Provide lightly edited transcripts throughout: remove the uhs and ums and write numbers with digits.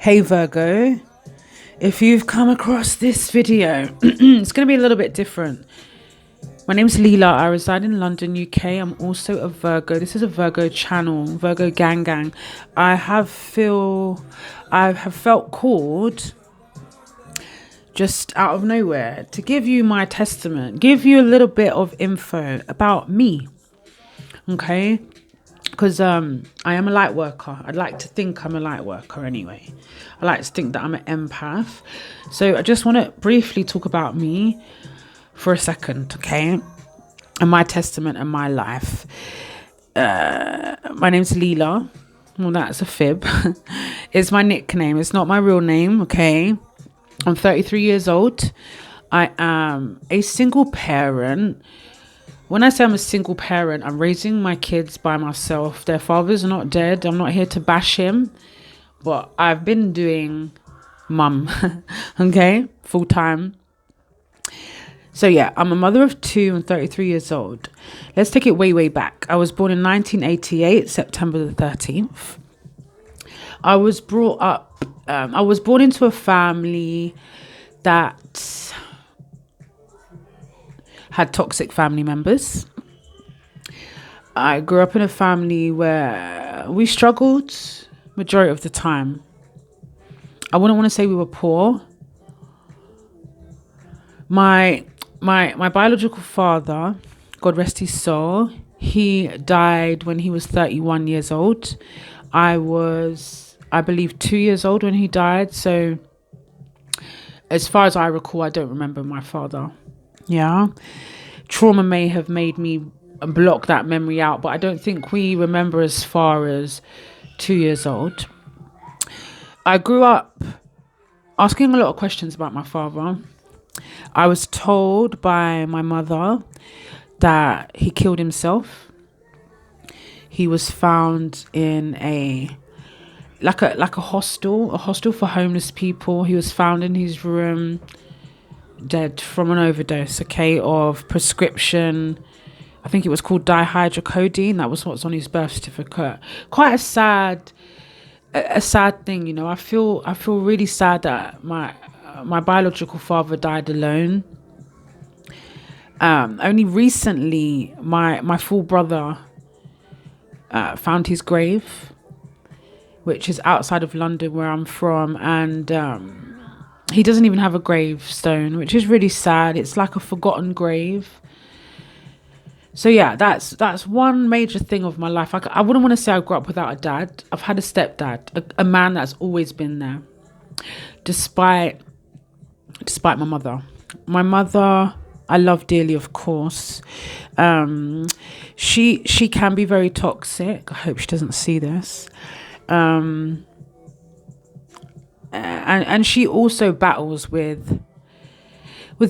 Hey Virgo, if you've come across this video, it's going to be a little bit different. My name's Leela. I reside in London, UK. I'm also a Virgo. This is a Virgo channel, Virgo gang. I have felt called just out of nowhere to give you my testament, give you a little bit of info about me. Okay? Because I am a light worker. I'd like to think I'm a light worker anyway. I like to think that I'm an empath. So I just want to briefly talk about me for a second, okay? And my testament and my life. My name's Leela. Well, that's a fib. It's my nickname. It's not my real name, okay? I'm 33 years old. I am a single parent. When I say I'm a single parent, I'm raising my kids by myself. Their father's not dead. I'm not here to bash him. But I've been doing mum, okay, full time. So yeah, I'm a mother of two and 33 years old. Let's take it way back. I was born in 1988, September the 13th. I was born into a family that had toxic family members. I grew up in a family where we struggled majority of the time. I wouldn't want to say we were poor. My biological father, God rest his soul, he died when he was 31 years old. I was, I believe, 2 years old when he died. So as far as I recall, I don't remember my father. Yeah. Trauma may have made me block that memory out, but I don't think we remember as far as 2 years old. I grew up asking a lot of questions about my father. I was told by my mother that he killed himself. He was found in a hostel for homeless people. He was found in his room, dead from an overdose, okay, of prescription. I think it was called dihydrocodeine. That was what's on his birth certificate. Quite a sad thing, you know. I feel really sad that my biological father died alone. Only recently, my full brother found his grave, which is outside of London, where I'm from, and he doesn't even have a gravestone, which is really sad. It's like a forgotten grave. So yeah, that's one major thing of my life. I wouldn't want to say I grew up without a dad. I've had a stepdad, a man that's always been there, despite my mother. My mother, I love dearly, of course. She can be very toxic. I hope she doesn't see this. And she also battles with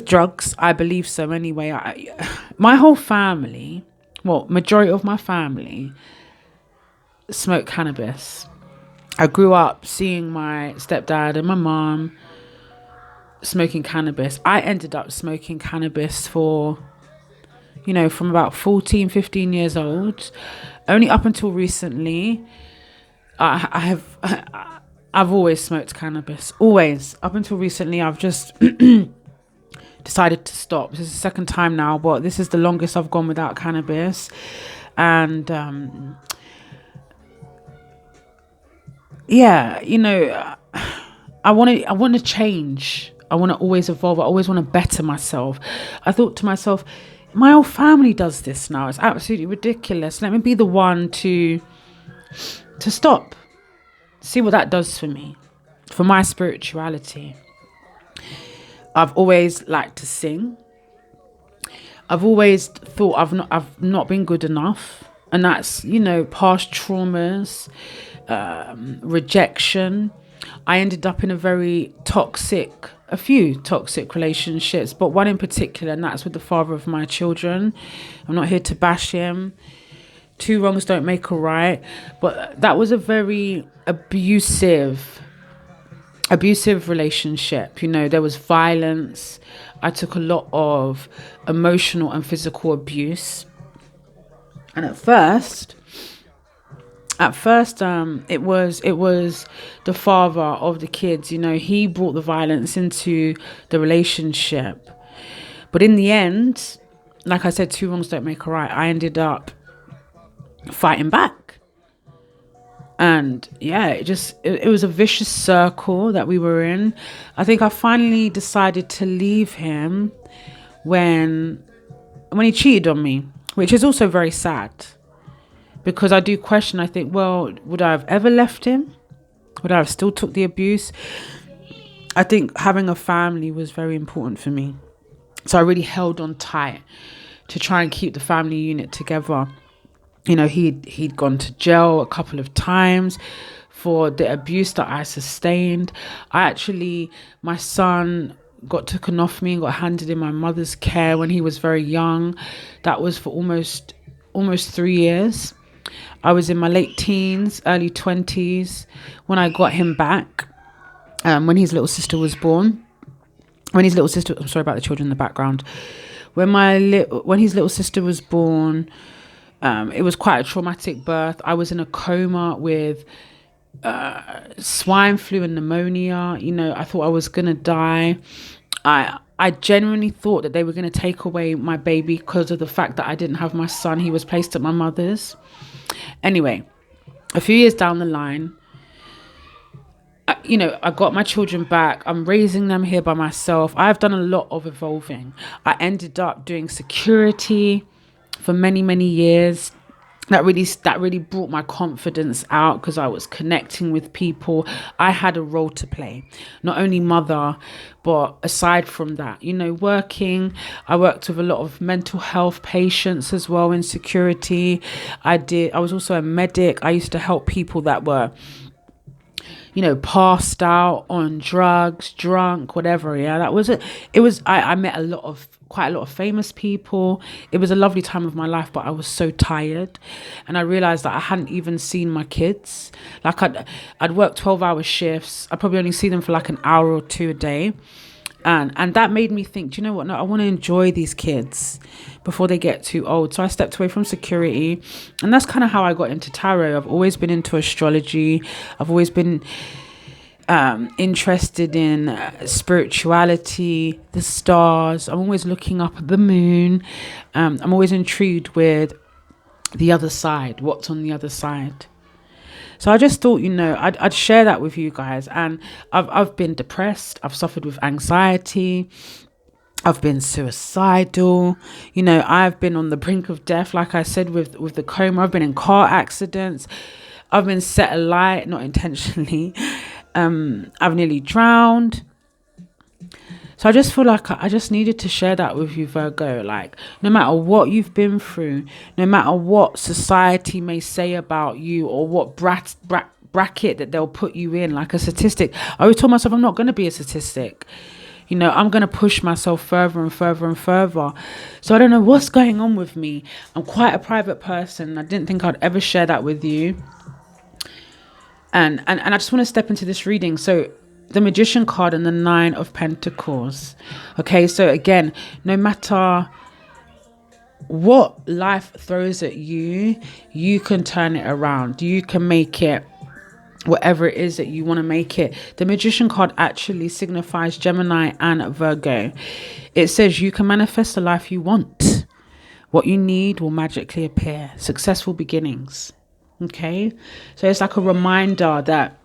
drugs. I believe so anyway. My whole family, well, majority of my family smoke cannabis. I grew up seeing my stepdad and my mom smoking cannabis. I ended up smoking cannabis for, from about 14, 15 years old. Only up until recently, I've always smoked cannabis. Always. Up until recently, I've just decided to stop. This is the second time now, but this is the longest I've gone without cannabis. And I want to change. I want to always evolve. I always want to better myself. I thought to myself, my whole family does this now. It's absolutely ridiculous. Let me be the one to stop. See what that does for me, for my spirituality. I've always liked to sing. I've always thought I've not been good enough. And that's, past traumas, rejection. I ended up in a few toxic relationships, but one in particular, and that's with the father of my children. I'm not here to bash him. Two wrongs don't make a right. But that was a very abusive relationship. There was violence. I took a lot of emotional and physical abuse. And at first, At first, it was the father of the kids. He brought the violence into the relationship. But in the end, like I said, two wrongs don't make a right. I ended up fighting back. And yeah, it was a vicious circle that we were in. I think I finally decided to leave him when he cheated on me, which is also very sad, because I do question. I think, well, would I have ever left him? Would I have still took the abuse? I think having a family was very important for me. So I really held on tight to try and keep the family unit together. He'd gone to jail a couple of times for the abuse that I sustained. My son got taken off me and got handed in my mother's care when he was very young. That was for almost 3 years. I was in my late teens, early 20s when I got him back, when his little sister was born. I'm sorry about the children in the background. When his little sister was born, it was quite a traumatic birth. I was in a coma with swine flu and pneumonia. I thought I was gonna die. I genuinely thought that they were going to take away my baby because of the fact that I didn't have my son. He was placed at my mother's. Anyway, a few years down the line, I got my children back. I'm raising them here by myself. I've done a lot of evolving. I ended up doing security for many, many years. That really brought my confidence out because I was connecting with people. I had a role to play, not only mother, but aside from that, working. I worked with a lot of mental health patients as well in security. I was also a medic. I used to help people that were passed out on drugs, drunk, whatever. Yeah, that was it. I met quite a lot of famous people. It was a lovely time of my life, but I was so tired. And I realized that I hadn't even seen my kids. Like I'd work 12-hour shifts. I'd probably only see them for like an hour or two a day. And that made me think, do you know what? No, I want to enjoy these kids before they get too old. So I stepped away from security. And that's kind of how I got into tarot. I've always been into astrology. I've always been interested in spirituality, the stars. I'm always looking up at the moon. I'm always intrigued with the other side, what's on the other side. So I just thought, I'd share that with you guys. And I've been depressed. I've suffered with anxiety. I've been suicidal. I've been on the brink of death, like I said, with the coma. I've been in car accidents. I've been set alight, not intentionally. I've nearly drowned. So I just feel like I just needed to share that with you, Virgo. Like, no matter what you've been through, no matter what society may say about you or what bracket that they'll put you in, like a statistic. I always told myself I'm not going to be a statistic. I'm going to push myself further and further and further. So I don't know what's going on with me. I'm quite a private person. I didn't think I'd ever share that with you. And I just want to step into this reading. So the Magician card and the 9 of Pentacles. Okay, so again, no matter what life throws at you, you can turn it around. You can make it whatever it is that you want to make it. The Magician card actually signifies Gemini and Virgo. It says you can manifest the life you want. What you need will magically appear. Successful beginnings. Okay, so it's like a reminder that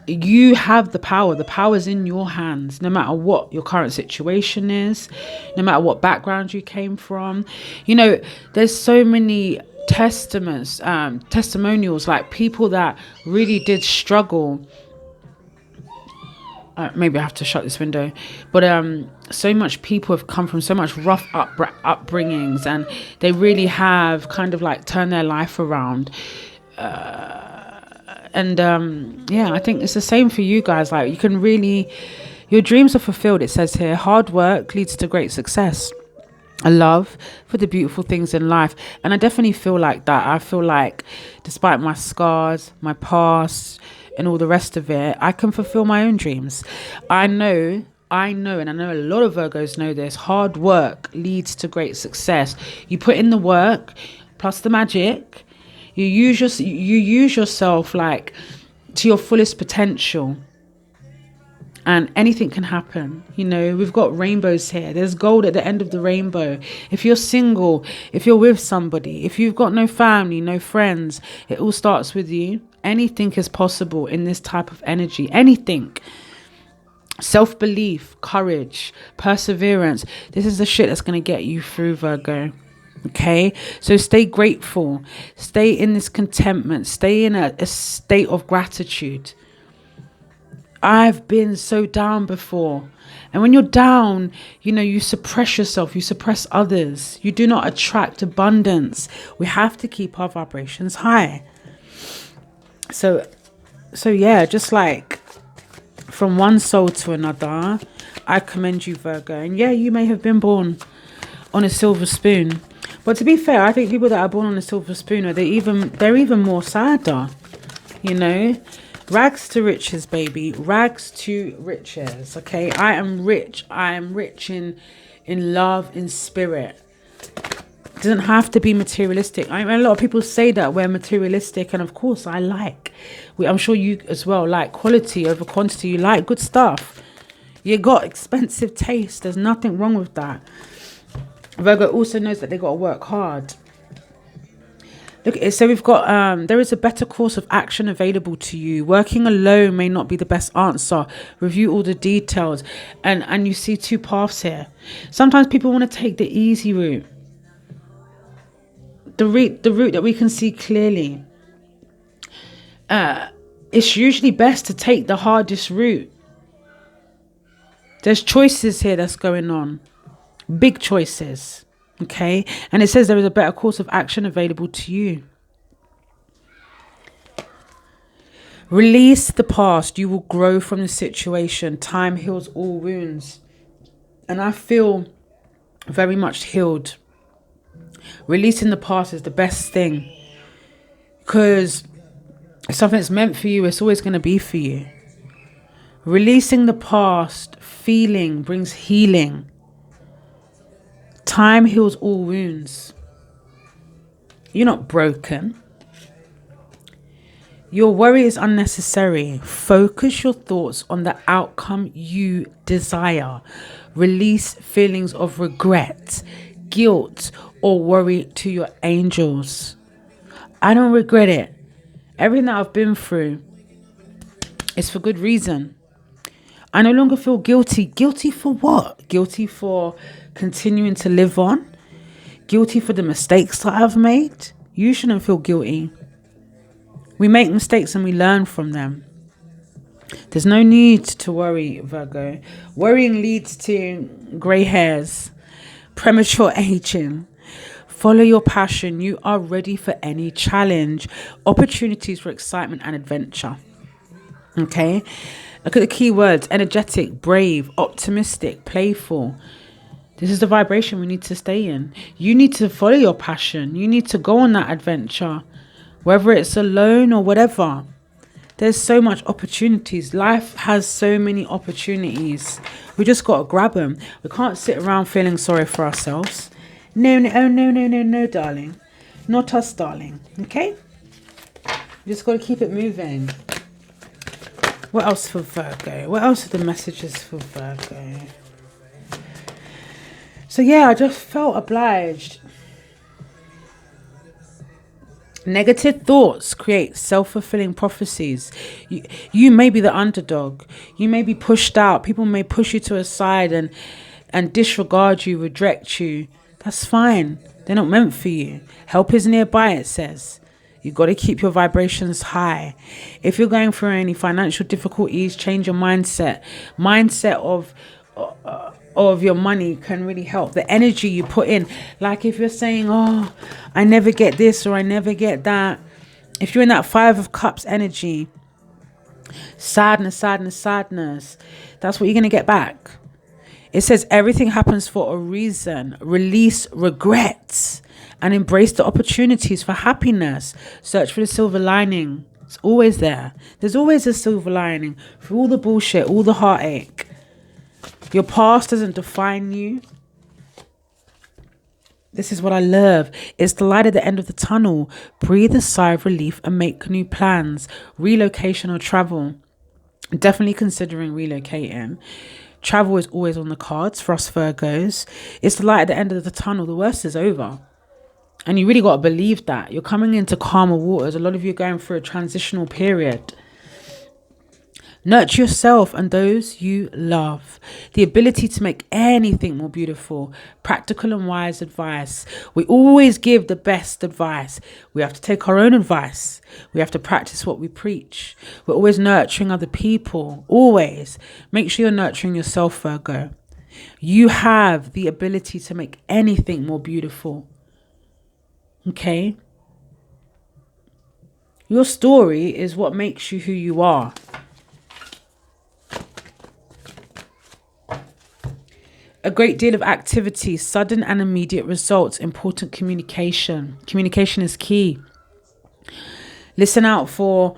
you have the power. The power is in your hands, no matter what your current situation is, no matter what background you came from. There's so many testimonials, like people that really did struggle. Maybe I have to shut this window, but so much people have come from so much rough upbringings, and they really have kind of like turned their life around. I think it's the same for you guys. Like, you can really, your dreams are fulfilled. It says here, hard work leads to great success. A love for the beautiful things in life. And I definitely feel like that. I feel like despite my scars, my past, and all the rest of it, I can fulfill my own dreams. I know, and I know a lot of Virgos know this, hard work leads to great success. You put in the work, plus the magic, You use yourself like to your fullest potential, and anything can happen. You know, we've got rainbows here. There's gold at the end of the rainbow. If you're single, if you're with somebody, if you've got no family, no friends, it all starts with you. Anything is possible in this type of energy. Anything. Self-belief, courage, perseverance. This is the shit that's going to get you through, Virgo. Okay, so stay grateful, stay in this contentment, stay in a state of gratitude. I've been so down before, and when you're down, you know, you suppress yourself, you suppress others, you do not attract abundance. We have to keep our vibrations high. So yeah, just like from one soul to another, I commend you, Virgo. And yeah, you may have been born on a silver spoon, but to be fair, I think people that are born on a silver spoon they're even more sadder. You know, rags to riches, baby, rags to riches. Okay, I am rich. I am rich in love, in spirit. It doesn't have to be materialistic. I mean, a lot of people say that we're materialistic, and of course, I'm sure you as well like quality over quantity. You like good stuff. You got expensive taste. There's nothing wrong with that. Virgo also knows that they got to work hard. Look, so we've got, there is a better course of action available to you. Working alone may not be the best answer. Review all the details. And you see two paths here. Sometimes people want to take the easy route. The route that we can see clearly. It's usually best to take the hardest route. There's choices here that's going on. Big choices. Okay, and it says there is a better course of action available to you. Release the past. You will grow from the situation. Time heals all wounds. And I feel very much healed. Releasing the past is the best thing. Because if something's meant for you, it's always going to be for you. Releasing the past, feeling brings healing. Time heals all wounds. You're not broken. Your worry is unnecessary. Focus your thoughts on the outcome you desire. Release feelings of regret, guilt, or worry to your angels. I don't regret it. Everything that I've been through is for good reason. I no longer feel guilty. Guilty for what? Guilty for continuing to live on? Guilty for the mistakes that I've made? You shouldn't feel guilty. We make mistakes and we learn from them. There's no need to worry, Virgo. Worrying leads to grey hairs, premature aging. Follow your passion. You are ready for any challenge. Opportunities for excitement and adventure. Okay? Look at the key words: energetic, brave, optimistic, playful. This is the vibration we need to stay in. You need to follow your passion. You need to go on that adventure, whether it's alone or whatever. There's so much opportunities. Life has so many opportunities. We just got to grab them. We can't sit around feeling sorry for ourselves. No, darling. Not us, darling. Okay? We just got to keep it moving. What else for Virgo? What else are the messages for Virgo? So yeah, I just felt obliged. Negative thoughts create self-fulfilling prophecies. You may be the underdog. You may be pushed out. People may push you to a side and disregard you, reject you. That's fine. They're not meant for you. Help is nearby, it says. You've got to keep your vibrations high. If you're going through any financial difficulties, change your mindset. Mindset of your money can really help. The energy you put in. Like if you're saying, oh, I never get this or I never get that. If you're in that 5 of Cups energy, sadness, that's what you're going to get back. It says everything happens for a reason. Release regrets and embrace the opportunities for happiness. Search for the silver lining. It's always there. There's always a silver lining for all the bullshit, all the heartache. Your past doesn't define you. This is what I love. It's the light at the end of the tunnel. Breathe a sigh of relief and make new plans. Relocation or travel. Definitely considering relocating. Travel is always on the cards for us Virgos. It's the light at the end of the tunnel. The worst is over. And you really got to believe that. You're coming into calmer waters. A lot of you are going through a transitional period. Nurture yourself and those you love. The ability to make anything more beautiful. Practical and wise advice. We always give the best advice. We have to take our own advice. We have to practice what we preach. We're always nurturing other people. Always. Make sure you're nurturing yourself, Virgo. You have the ability to make anything more beautiful. Okay? Your story is what makes you who you are. A great deal of activity, sudden and immediate results, important communication. Communication is key. Listen out for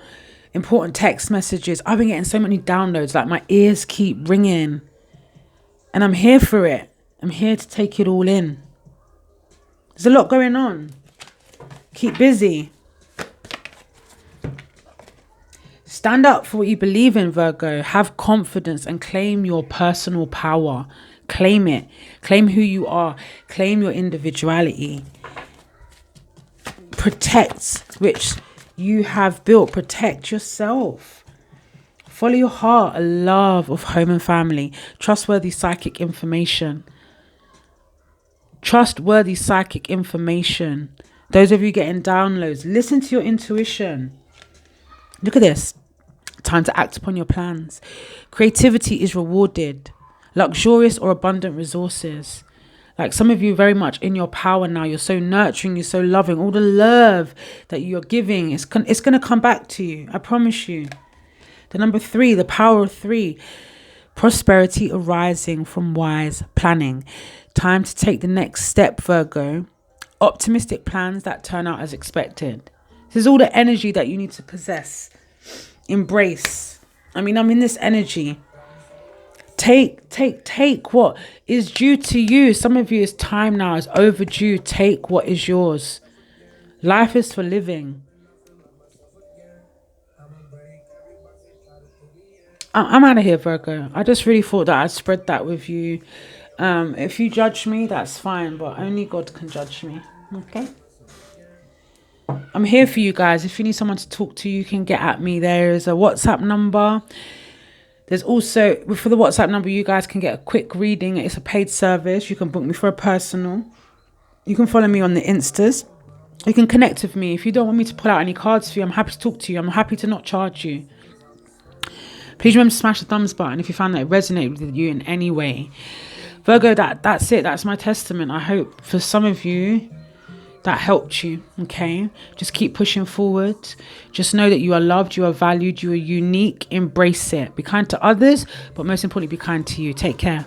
important text messages. I've been getting so many downloads, like my ears keep ringing. And I'm here for it. I'm here to take it all in. There's a lot going on. Keep busy. Stand up for what you believe in, Virgo. Have confidence and claim your personal power. Claim it. Claim who you are. Claim your individuality. Protect which you have built. Protect yourself. Follow your heart. A love of home and family. Trustworthy psychic information. Trustworthy psychic information. Those of you getting downloads, listen to your intuition. Look at this. Time to act upon your plans. Creativity is rewarded. Luxurious or abundant resources. Like some of you very much in your power now. You're so nurturing. You're so loving. All the love that you're giving, it's going to come back to you. I promise you. The number 3, the power of 3. Prosperity arising from wise planning. Time to take the next step, Virgo. Optimistic plans that turn out as expected. This is all the energy that you need to possess. Embrace. I mean, I'm in this energy. Take what is due to you. Some of you, it's time now. It's overdue. Take what is yours. Life is for living. I'm out of here, Virgo. I just really thought that I'd spread that with you. If you judge me, that's fine, but only God can judge me. Okay? I'm here for you guys. If you need someone to talk to, you can get at me. There is a WhatsApp number. There's also, for the WhatsApp number, you guys can get a quick reading. It's a paid service. You can book me for a personal. You can follow me on the Instas. You can connect with me. If you don't want me to pull out any cards for you, I'm happy to talk to you. I'm happy to not charge you. Please remember to smash the thumbs button if you found that it resonated with you in any way. Virgo, that's it. That's my testament. I hope for some of you that helped you. Okay? Just keep pushing forward. Just know that you are loved, you are valued, you are unique. Embrace it. Be kind to others, but most importantly, be kind to you. Take care.